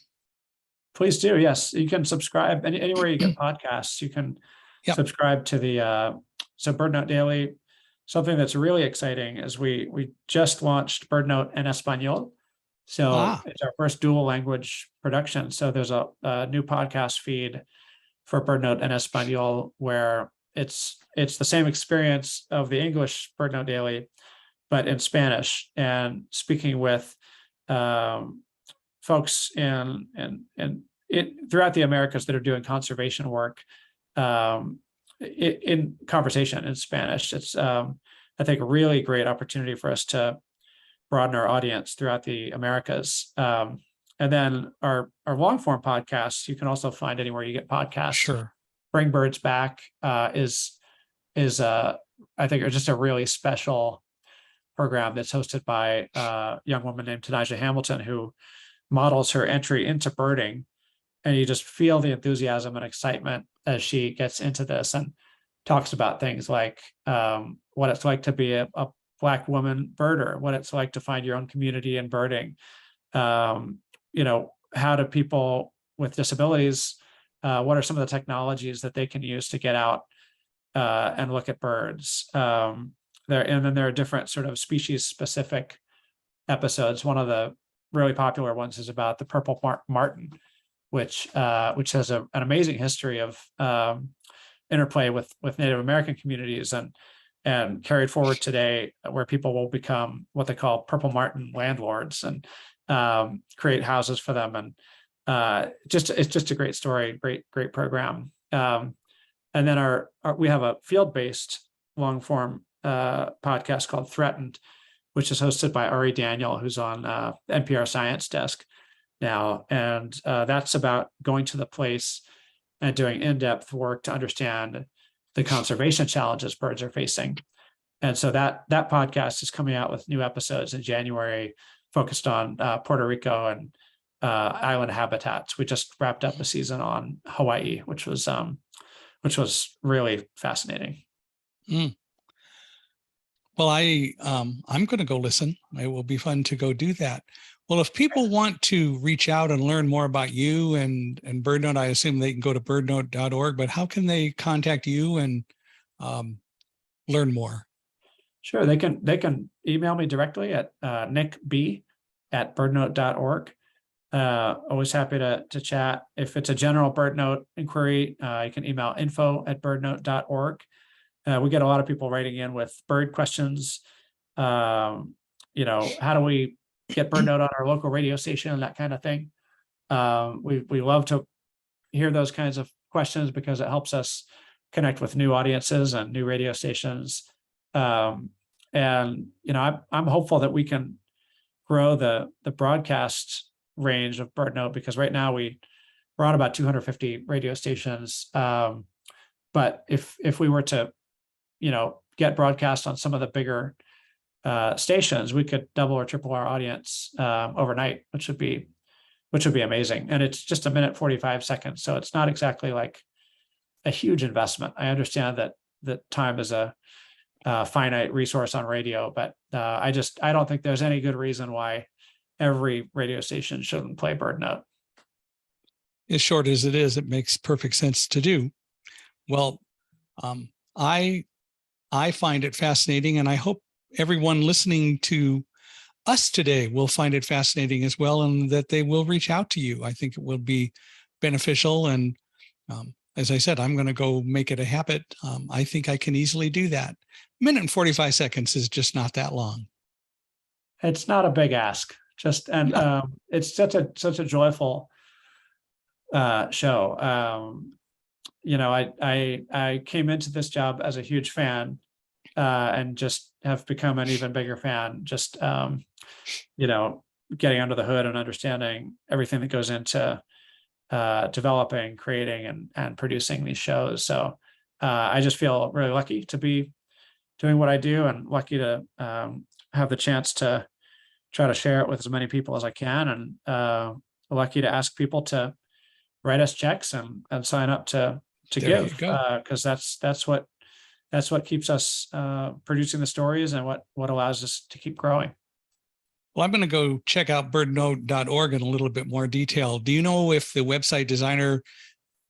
Please do. Yes. You can subscribe anywhere you get podcasts. You can subscribe to the, so BirdNote Daily. Something that's really exciting is we just launched BirdNote en Español. So it's our first dual language production. So there's a new podcast feed for BirdNote en Español, where it's the same experience of the English BirdNote Daily, but in Spanish, and speaking with folks throughout the Americas that are doing conservation work in conversation in Spanish. It's I think a really great opportunity for us to broaden our audience throughout the Americas. And then our long form podcasts, you can also find anywhere you get podcasts. Sure. Bring Birds Back is I think just a really special program that's hosted by a young woman named Tanaja Hamilton, who models her entry into birding. And you just feel the enthusiasm and excitement as she gets into this and talks about things like what it's like to be a Black woman birder, what it's like to find your own community in birding. How do people with disabilities, what are some of the technologies that they can use to get out and look at birds? And then there are different sort of species specific episodes. One of the really popular ones is about the purple martin, which has an amazing history of interplay with Native American communities and carried forward today, where people will become what they call purple martin landlords and create houses for them. And it's just a great story, great program. And then we have a field-based long form podcast called Threatened, which is hosted by Ari Daniel, who's on NPR Science Desk now. And that's about going to the place and doing in-depth work to understand the conservation challenges birds are facing. And so that podcast is coming out with new episodes in January, focused on Puerto Rico and island habitats. We just wrapped up a season on Hawaii, which was really fascinating. Mm. Well, I'm going to go listen. It will be fun to go do that. Well, if people want to reach out and learn more about you and BirdNote, I assume they can go to birdnote.org, but how can they contact you and learn more? Sure. They can email me directly at nickb@birdnote.org. Always happy to chat. If it's a general BirdNote inquiry, you can email info@birdnote.org. We get a lot of people writing in with bird questions. How do we get BirdNote on our local radio station and that kind of thing. We love to hear those kinds of questions because it helps us connect with new audiences and new radio stations. I'm hopeful that we can grow the broadcast range of BirdNote, because right now we're on about 250 radio stations. But if we were to, get broadcast on some of the bigger stations, we could double or triple our audience overnight, which would be amazing. And it's just 1:45, so it's not exactly like a huge investment. I understand that time is a finite resource on radio, but I don't think there's any good reason why every radio station shouldn't play BirdNote. As short as it is, it makes perfect sense to do. Well, I find it fascinating, and I hope everyone listening to us today will find it fascinating as well, and that they will reach out to you. I think it will be beneficial. And as I said, I'm going to go make it a habit. I think I can easily do that. 1:45 is just not that long. It's not a big ask. It's such a joyful show. I came into this job as a huge fan, and just have become an even bigger fan. Just getting under the hood and understanding everything that goes into developing, creating, and producing these shows. So I just feel really lucky to be doing what I do, and lucky to have the chance to try to share it with as many people as I can, and lucky to ask people to write us checks and sign up to give, because that's what keeps us producing the stories, and what allows us to keep growing. Well, I'm going to go check out birdnote.org in a little bit more detail. Do you know if the website designer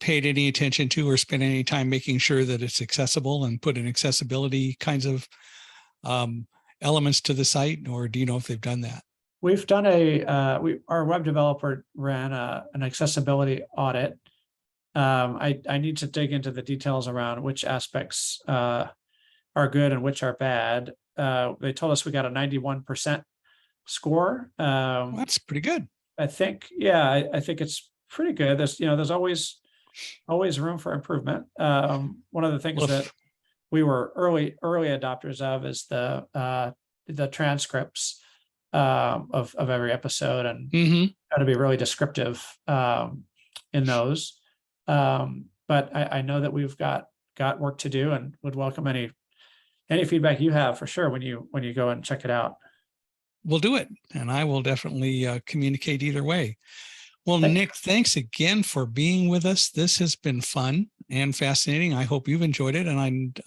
paid any attention to or spent any time making sure that it's accessible and put in accessibility kinds of elements to the site, or do you know if they've done that? We've done our web developer ran an accessibility audit. I need to dig into the details around which aspects are good and which are bad. They told us we got a 91% score. Well, that's pretty good. I think, yeah, I think it's pretty good. There's always room for improvement. One of the things that we were early adopters of is the transcripts. of every episode, and try to be really descriptive in those. But I know that we've got work to do, and would welcome any feedback you have for sure when you go and check it out. We'll do it, and I will definitely communicate either way. Well, Thank Nick, thanks again for being with us. This has been fun and fascinating. I hope you've enjoyed it, and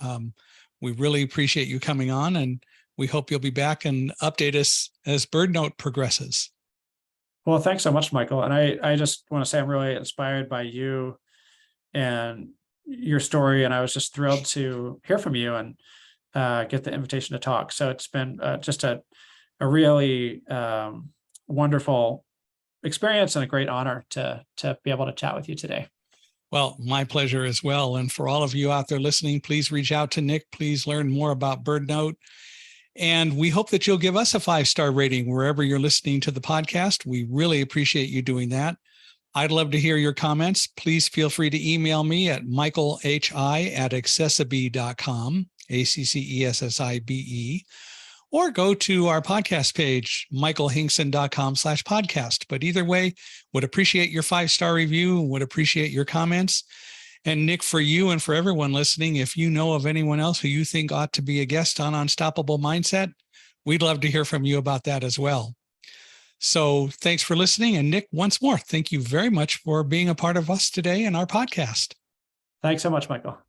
we really appreciate you coming on, and we hope you'll be back and update us as BirdNote progresses. Well, thanks so much, Michael. And I just want to say I'm really inspired by you and your story, and I was just thrilled to hear from you and get the invitation to talk. So it's been just a really wonderful experience and a great honor to be able to chat with you today. Well, my pleasure as well. And for all of you out there listening, please reach out to Nick. Please learn more about BirdNote. And we hope that you'll give us a 5-star rating wherever you're listening to the podcast. We really appreciate you doing that. I'd love to hear your comments. Please feel free to email me at michaelhi@accessibe.com, ACCESSIBE, or go to our podcast page, michaelhinkson.com/podcast. But either way, would appreciate your 5-star review, would appreciate your comments. And Nick, for you and for everyone listening, if you know of anyone else who you think ought to be a guest on Unstoppable Mindset, we'd love to hear from you about that as well. So thanks for listening. And Nick, once more, thank you very much for being a part of us today in our podcast. Thanks so much, Michael.